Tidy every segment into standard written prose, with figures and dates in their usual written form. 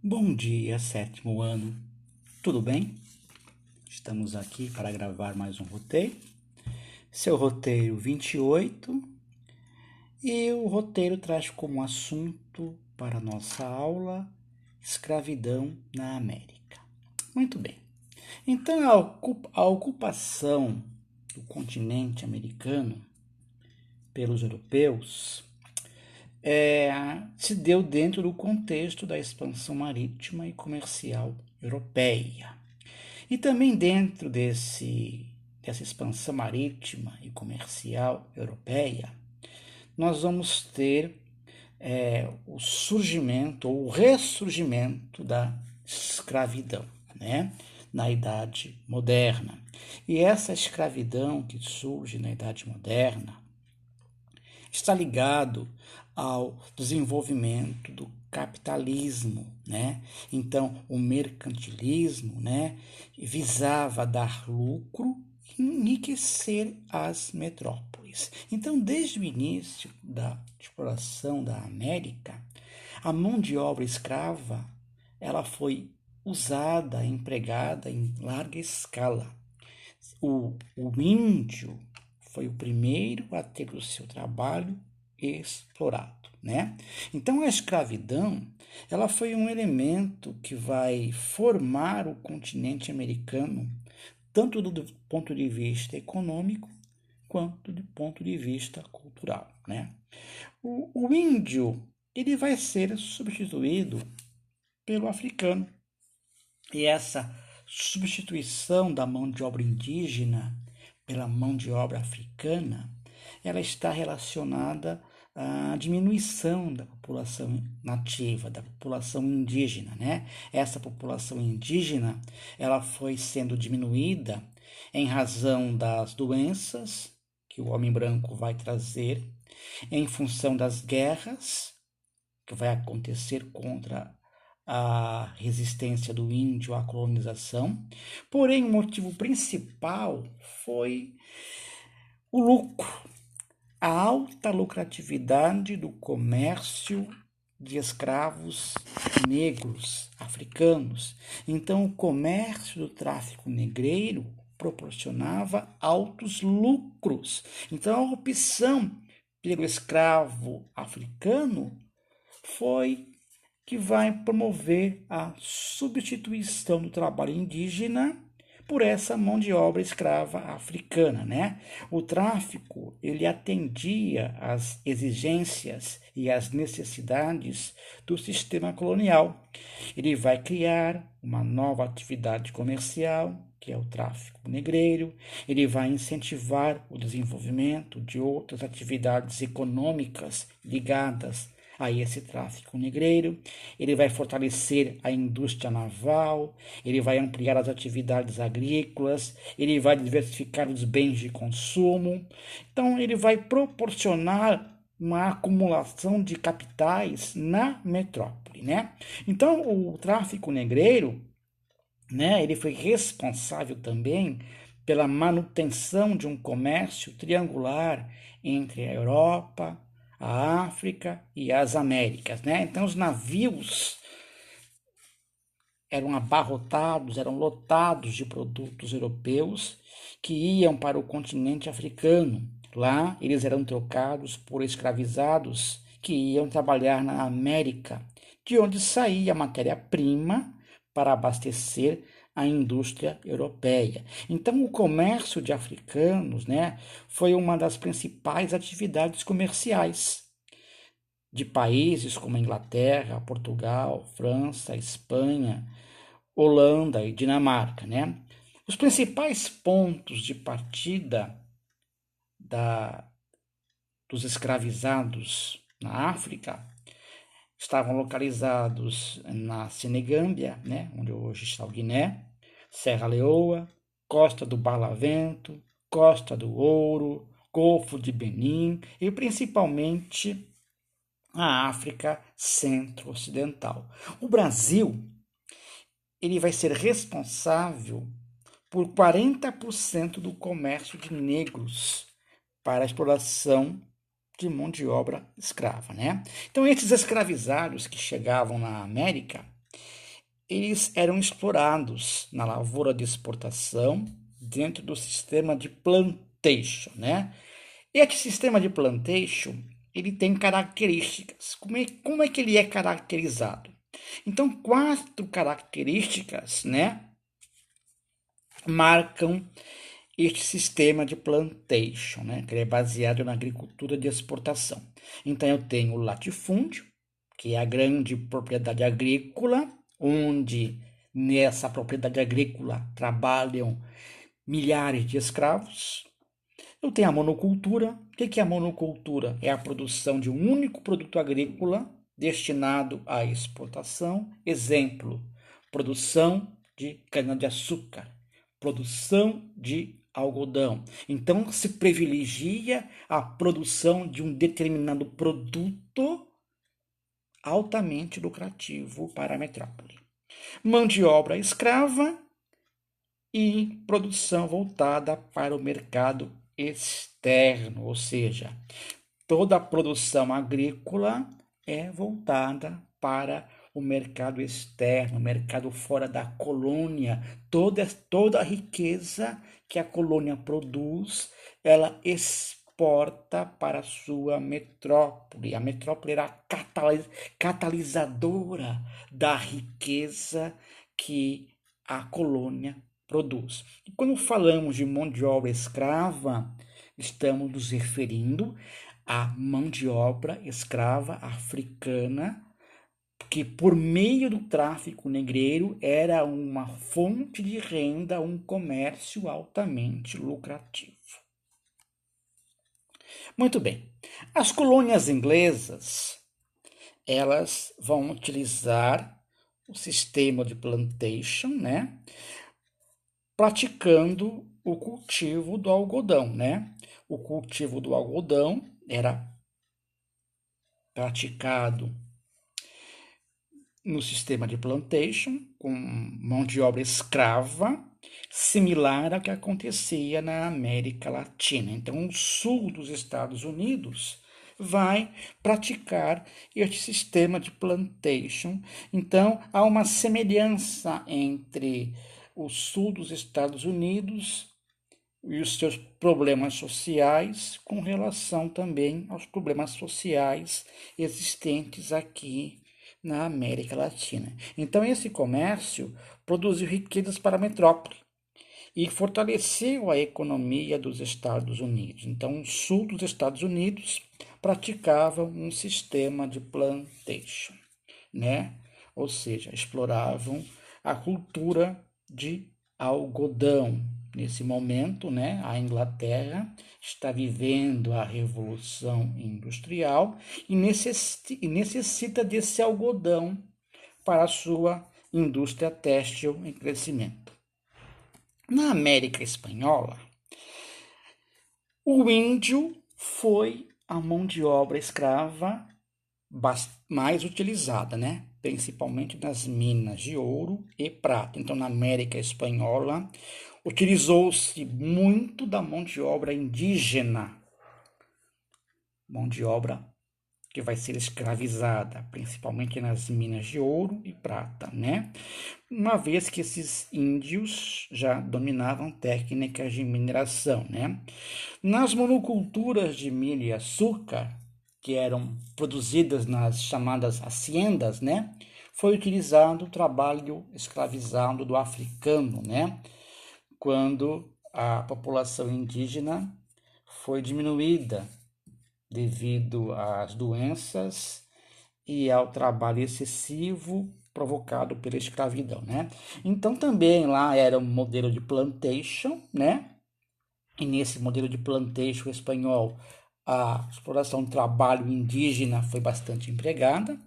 Bom dia, sétimo ano. Tudo bem? Estamos aqui para gravar mais um roteiro. Seu roteiro 28. E o roteiro traz como assunto para nossa aula escravidão na América. Muito bem. Então, a ocupação do continente americano pelos europeus se deu dentro do contexto da expansão marítima e comercial europeia. E também dentro dessa expansão marítima e comercial europeia, nós vamos ter o surgimento ou o ressurgimento da escravidão, né? Na Idade Moderna. E essa escravidão que surge na Idade Moderna está ligado ao desenvolvimento do capitalismo, né? Então, o mercantilismo, né, visava dar lucro e enriquecer as metrópoles. Então, desde o início da exploração da América, a mão de obra escrava, ela foi usada, empregada em larga escala. O índio foi o primeiro a ter o seu trabalho explorado, né? Então a escravidão, ela foi um elemento que vai formar o continente americano, tanto do ponto de vista econômico quanto do ponto de vista cultural, né? O índio, ele vai ser substituído pelo africano. E essa substituição da mão de obra indígena pela mão de obra africana, ela está relacionada à diminuição da população nativa, da população indígena, né? Essa população indígena, ela foi sendo diminuída em razão das doenças que o homem branco vai trazer, em função das guerras que vai acontecer contra a resistência do índio à colonização. Porém, o motivo principal foi o lucro, a alta lucratividade do comércio de escravos negros, africanos. Então, o comércio do tráfico negreiro proporcionava altos lucros. Então, a opção pelo escravo africano foi que vai promover a substituição do trabalho indígena por essa mão de obra escrava africana, né? O tráfico, ele atendia às exigências e às necessidades do sistema colonial. Ele vai criar uma nova atividade comercial, que é o tráfico negreiro. Ele vai incentivar o desenvolvimento de outras atividades econômicas ligadas a esse tráfico negreiro. Ele vai fortalecer a indústria naval, ele vai ampliar as atividades agrícolas, ele vai diversificar os bens de consumo. Então, ele vai proporcionar uma acumulação de capitais na metrópole, né? Então, o tráfico negreiro, né, ele foi responsável também pela manutenção de um comércio triangular entre a Europa, a África e as Américas, né? Então os navios eram abarrotados, eram lotados de produtos europeus que iam para o continente africano. Lá eles eram trocados por escravizados que iam trabalhar na América, de onde saía a matéria-prima para abastecer a indústria europeia. Então, o comércio de africanos, né, foi uma das principais atividades comerciais de países como a Inglaterra, Portugal, França, Espanha, Holanda e Dinamarca, né? Os principais pontos de partida da, dos escravizados na África estavam localizados na Senegâmbia, né, onde hoje está o Guiné, Serra Leoa, Costa do Barlavento, Costa do Ouro, Golfo de Benin e principalmente a África Centro-Ocidental. O Brasil, ele vai ser responsável por 40% do comércio de negros para a exploração de mão de obra escrava, né? Então, esses escravizados que chegavam na América, eles eram explorados na lavoura de exportação dentro do sistema de plantation, né? E esse sistema de plantation, ele tem características. Como é que ele é caracterizado? Então, 4 características, né, marcam este sistema de plantation, né, que é baseado na agricultura de exportação. Então, eu tenho o latifúndio, que é a grande propriedade agrícola, onde nessa propriedade agrícola trabalham milhares de escravos. Eu tenho a monocultura. O que é a monocultura? É a produção de um único produto agrícola destinado à exportação. Exemplo, produção de cana-de-açúcar, produção de algodão. Então, se privilegia a produção de um determinado produto altamente lucrativo para a metrópole. Mão de obra escrava e produção voltada para o mercado externo, ou seja, toda a produção agrícola é voltada para o mercado externo, o mercado fora da colônia. Toda a riqueza que a colônia produz, ela exporta para a sua metrópole. A metrópole era a catalisadora da riqueza que a colônia produz. E quando falamos de mão de obra escrava, estamos nos referindo à mão de obra escrava africana, que por meio do tráfico negreiro era uma fonte de renda, um comércio altamente lucrativo. Muito bem. As colônias inglesas, elas vão utilizar o sistema de plantation, né, praticando o cultivo do algodão, né? O cultivo do algodão era praticado no sistema de plantation, com mão de obra escrava, similar ao que acontecia na América Latina. Então, o sul dos Estados Unidos vai praticar este sistema de plantation. Então, há uma semelhança entre o sul dos Estados Unidos e os seus problemas sociais com relação também aos problemas sociais existentes aqui na América Latina. Então, esse comércio produziu riquezas para a metrópole e fortaleceu a economia dos Estados Unidos. Então, o sul dos Estados Unidos praticava um sistema de plantation, né? Ou seja, exploravam a cultura de algodão. Nesse momento, né, a Inglaterra está vivendo a Revolução Industrial e necessita desse algodão para a sua indústria têxtil em crescimento. Na América Espanhola, o índio foi a mão de obra escrava mais utilizada, né? Principalmente nas minas de ouro e prata. Então, na América Espanhola, utilizou-se muito da mão de obra indígena, mão de obra que vai ser escravizada, principalmente nas minas de ouro e prata, né? Uma vez que esses índios já dominavam técnicas de mineração, né? Nas monoculturas de milho e açúcar, que eram produzidas nas chamadas haciendas, né? Foi utilizado o trabalho escravizado do africano, né? Quando a população indígena foi diminuída devido às doenças e ao trabalho excessivo provocado pela escravidão, né? Então também lá era um modelo de plantation, né? E nesse modelo de plantation espanhol, a exploração do trabalho indígena foi bastante empregada,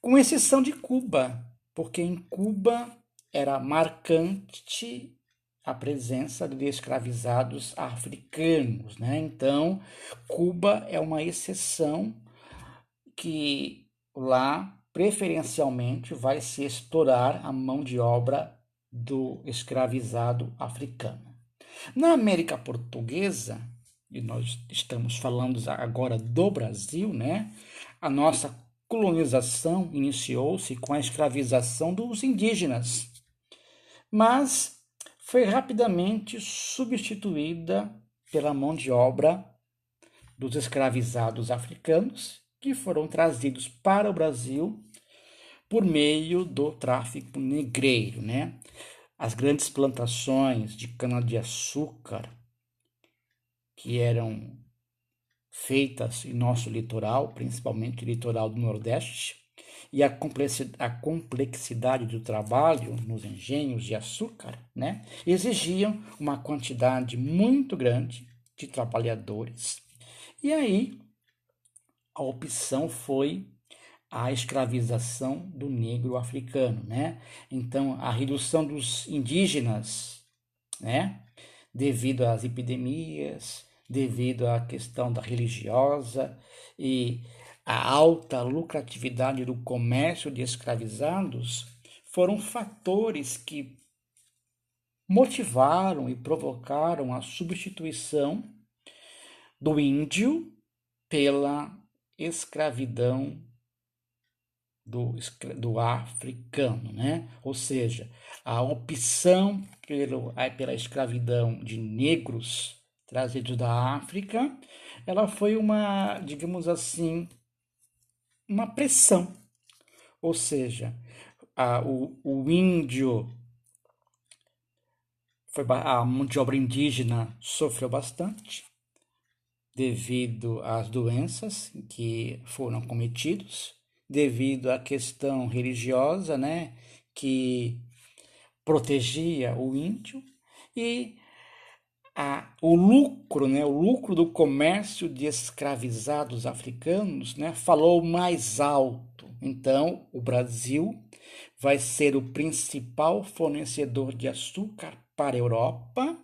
com exceção de Cuba, porque em Cuba era marcante a presença de escravizados africanos, né? Então, Cuba é uma exceção que lá preferencialmente vai se explorar a mão de obra do escravizado africano. Na América Portuguesa, e nós estamos falando agora do Brasil, né? A nossa colonização iniciou-se com a escravização dos indígenas, mas foi rapidamente substituída pela mão de obra dos escravizados africanos, que foram trazidos para o Brasil por meio do tráfico negreiro, né? As grandes plantações de cana-de-açúcar que eram feitas em nosso litoral, principalmente o litoral do Nordeste, e a complexidade do trabalho nos engenhos de açúcar, né, exigiam uma quantidade muito grande de trabalhadores. E aí a opção foi a escravização do negro africano, né? Então, a redução dos indígenas, né? Devido às epidemias, devido à questão da religiosa e a alta lucratividade do comércio de escravizados, foram fatores que motivaram e provocaram a substituição do índio pela escravidão do africano, né? Ou seja, a opção pela escravidão de negros trazidos da África, ela foi uma, digamos assim, uma pressão. Ou seja, o índio, a mão de obra indígena sofreu bastante devido às doenças que foram cometidos, devido à questão religiosa, né, que protegia o índio, e o lucro do comércio de escravizados africanos, né, falou mais alto. Então, o Brasil vai ser o principal fornecedor de açúcar para a Europa,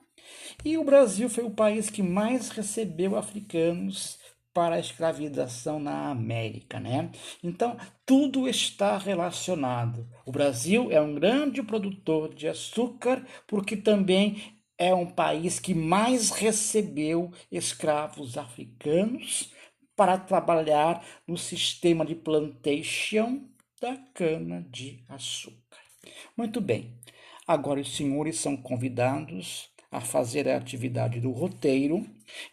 e o Brasil foi o país que mais recebeu africanos para a escravização na América, né? Então, tudo está relacionado. O Brasil é um grande produtor de açúcar, porque também é um país que mais recebeu escravos africanos para trabalhar no sistema de plantation da cana-de-açúcar. Muito bem, agora os senhores são convidados a fazer a atividade do roteiro.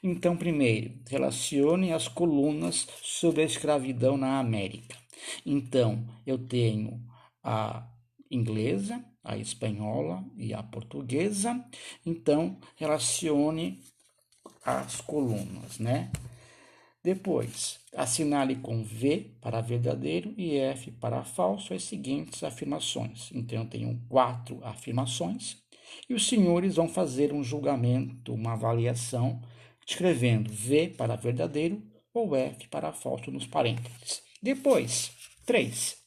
Então, primeiro, relacione as colunas sobre a escravidão na América. Então, eu tenho a inglesa, a espanhola e a portuguesa. Então, relacione as colunas, né? Depois, assinale com V para verdadeiro e F para falso as seguintes afirmações. Então, eu tenho 4 afirmações e os senhores vão fazer um julgamento, uma avaliação, escrevendo V para verdadeiro ou F para falso nos parênteses. Depois, 3.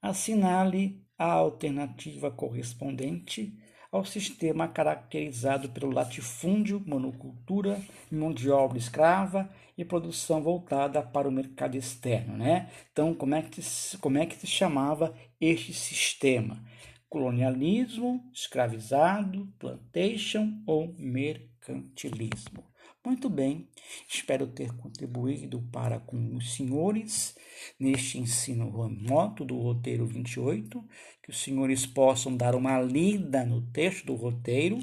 Assinale a alternativa correspondente ao sistema caracterizado pelo latifúndio, monocultura, mão de obra escrava e produção voltada para o mercado externo, né? Então, como é que se chamava este sistema? Colonialismo, escravizado, plantation ou mercantilismo? Muito bem, espero ter contribuído para com os senhores neste ensino remoto do roteiro 28, que os senhores possam dar uma lida no texto do roteiro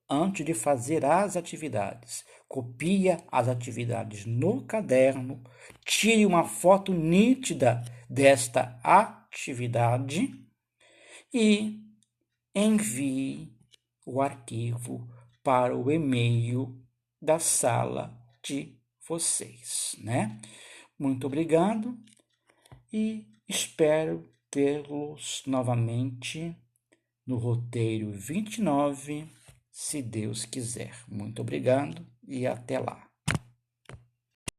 antes de fazer as atividades. Copia as atividades no caderno, tire uma foto nítida desta atividade e envie o arquivo para o e-mail da sala de vocês, né? Muito obrigado e espero tê-los novamente no roteiro 29, se Deus quiser. Muito obrigado e até lá.